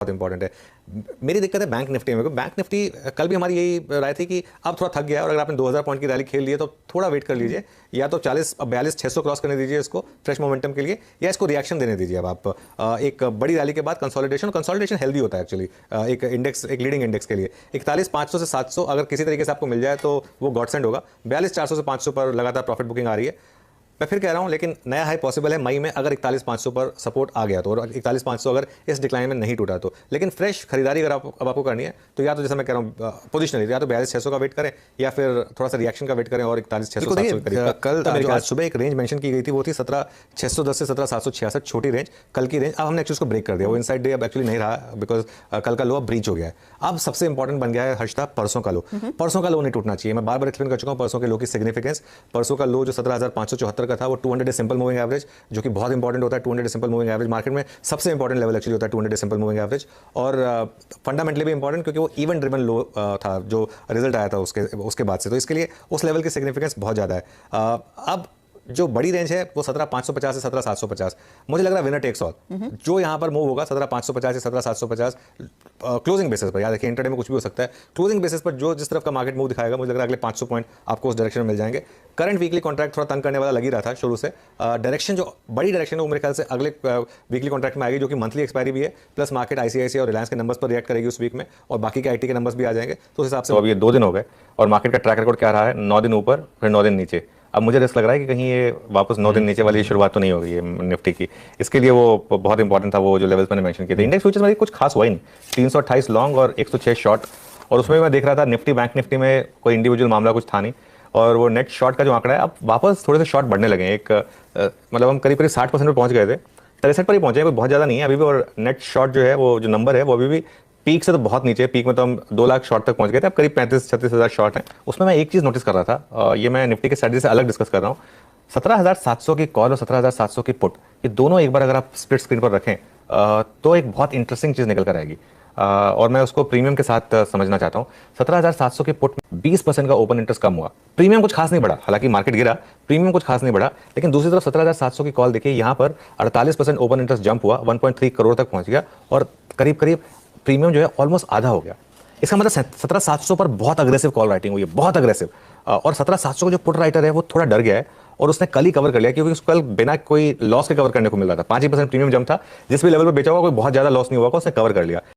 बहुत इंपॉर्टेंट है। मेरी दिक्कत है बैंक निफ्टी में। बैंक निफ्टी कल भी हमारी यही राय थी कि अब थोड़ा थक गया है और अगर आपने 2000 पॉइंट की रैली खेल ली है तो थोड़ा वेट कर लीजिए, या तो 42 600 क्रॉस करने दीजिए इसको फ्रेश मोमेंटम के लिए, या इसको रिएक्शन देने दीजिए। अब आप एक बड़ी रैली के बाद कंसोलिडेशन हेल्दी होता है एक्चुअली एक इंडेक्स, एक लीडिंग इंडेक्स के लिए। 41 500 से 700 अगर किसी तरीके से आपको मिल जाए तो वो गॉडसेंड होगा। 42 400 से 500 पर लगातार प्रॉफिट बुकिंग आ रही है। मैं फिर कह रहा हूं, लेकिन नया हाई पॉसिबल है मई में अगर 41 500 पर सपोर्ट आ गया तो, और 41 500 अगर इस डिक्लाइन में नहीं टूटा तो। लेकिन फ्रेश खरीदारी अगर अब आपको करनी है तो या तो जैसा मैं कह रहा हूं पोजिशनली, या तो 42 600 का वेट करें या फिर थोड़ा सा रिएक्शन का वेट करें और 41 600 700 के करीब। कल आज सुबह एक रेंज मेंशन की गई थी, वो थी 17 610 से 17 766, छोटी रेंज कल की रेंज। अब हमने एक्चुअली उसको ब्रेक कर दिया, वो इनसाइड डे अब एक्चुअली नहीं रहा बिकॉज कल का लो अब ब्रीच हो गया है। अब सबसे इंपॉर्टेंट बन गया है हर्षदा परसों का लो। परसों का लो नहीं टूटना चाहिए। मैं बार बार एक्सप्लेन कर चुका हूं परसों के लो की सिग्निफिकेंस। परसों का लो जो 17,574 का था वो 200 सिंपल मूविंग एवरेज, जो कि बहुत इंपॉर्टेंट होता है। 200 सिंपल मूविंग एवरेज मार्केट में सबसे इंपॉर्टेंट लेवल एक्चुअली होता है 200 सिंपल मूविंग एवरेज, और फंडामेंटली भी इंपॉर्टेंट क्योंकि वो इवेंट ड्रिवन लो था जो रिजल्ट आया था उसके बाद से। तो इसके लिए उस लेवल की सिग्निफिकेंस बहुत ज़्यादा है। अब जो बड़ी रेंज है वो 17,550 से 17,750, मुझे लग रहा है विनर टेक्स ऑल। जो यहाँ पर मूव होगा 17,550 से 17,750 क्लोजिंग बेसिस पर, याद रखिए इंटरडे में कुछ भी हो सकता है, क्लोजिंग बेसिस पर जो जिस तरफ का मार्केट मूव दिखाएगा मुझे लग रहा है अगले 500 पॉइंट आपको उस डायरेक्शन में मिल जाएंगे। करंट वीकली कॉन्ट्रैक्ट थोड़ा तंग करने वाला लग ही रहा था शुरू से। डायरेक्शन जो बड़ी डायरेक्शन है वो मेरे ख्याल से अगले वीकली कॉन्ट्रैक्ट में आएगी, जो कि मंथली एक्सपायरी भी है, प्लस मार्केट आईसीआईसीआई और रिलायंस के नंबर्स पर रिएक्ट करेगी उस वीक में, और बाकी के आईटी के नंबर्स भी आ जाएंगे। तो उस हिसाब से अब ये 2 दिन हो गए और मार्केट का ट्रैक रिकॉर्ड क्या रहा है, 9 दिन ऊपर फिर 9 दिन नीचे। अब मुझे रिस्क लग रहा है कि कहीं ये वापस 9 दिन नीचे वाली शुरुआत तो नहीं होगी ये निफ्टी की। इसके लिए वो बहुत इंपॉर्टेंट था वो जो लेवल्स मैंने मेंशन किए थे। इंडेक्स फ्यूचर्स में कुछ खास हुआ ही नहीं, 328 लॉन्ग और 106 शॉर्ट, और उसमें मैं देख रहा था निफ्टी बैंक निफ्टी में कोई इंडिविजुअल मामला कुछ था नहीं, और वो नेट शॉर्ट का जो आंकड़ा है अब वापस थोड़े से शॉर्ट बढ़ने लगे हैं। मतलब हम करीब 60% पर पहुंच गए थे, 63 पर ही पहुंचे, कोई बहुत ज़्यादा नहीं है अभी भी। और नेट शॉर्ट जो है वो जो नंबर है वो अभी भी पीक से तो बहुत नीचे है। पीक में तो हम 2 लाख शॉर्ट तक पहुंच गए थे, अब करीब 35-36 हज़ार शॉर्ट हैं। उसमें मैं एक चीज़ नोटिस कर रहा था, ये मैं निफ्टी के स्ट्रेटजी से अलग डिस्कस कर रहा हूँ। 17,700 की कॉल और 17,700 की पुट, ये दोनों एक बार अगर आप स्प्लिट स्क्रीन पर रखें तो एक बहुत इंटरेस्टिंग चीज़ निकल कर आएगी, और मैं उसको प्रीमियम के साथ समझना चाहता हूँ। 17,700 के पुट 20% का ओपन इंटरेस्ट कम हुआ, प्रीमियम कुछ खास नहीं बढ़ा, हालांकि मार्केट गिरा, प्रीमियम कुछ खास नहीं बढ़ा। लेकिन दूसरी तरफ 17,700 की कॉल देखिए, यहाँ पर 48% ओपन इंटरेस्ट जंप हुआ, 1.3 करोड़ तक पहुंच गया, और करीब करीब प्रीमियम जो है ऑलमोस्ट आधा हो गया। इसका मतलब 17,700 पर बहुत अग्रेसिव कॉल राइटिंग हुई है, बहुत अग्रेसिव। और 17,700 का जो पुट राइटर है वो थोड़ा डर गया है, और उसने कल ही कवर कर लिया, क्योंकि उसको कल बिना कोई लॉस के कवर करने को मिल रहा था। 5% प्रीमियम जंप था, जिस भी लेवल पर बेचा हुआ कोई बहुत ज्यादा लॉस नहीं हुआ, उसने कवर कर लिया।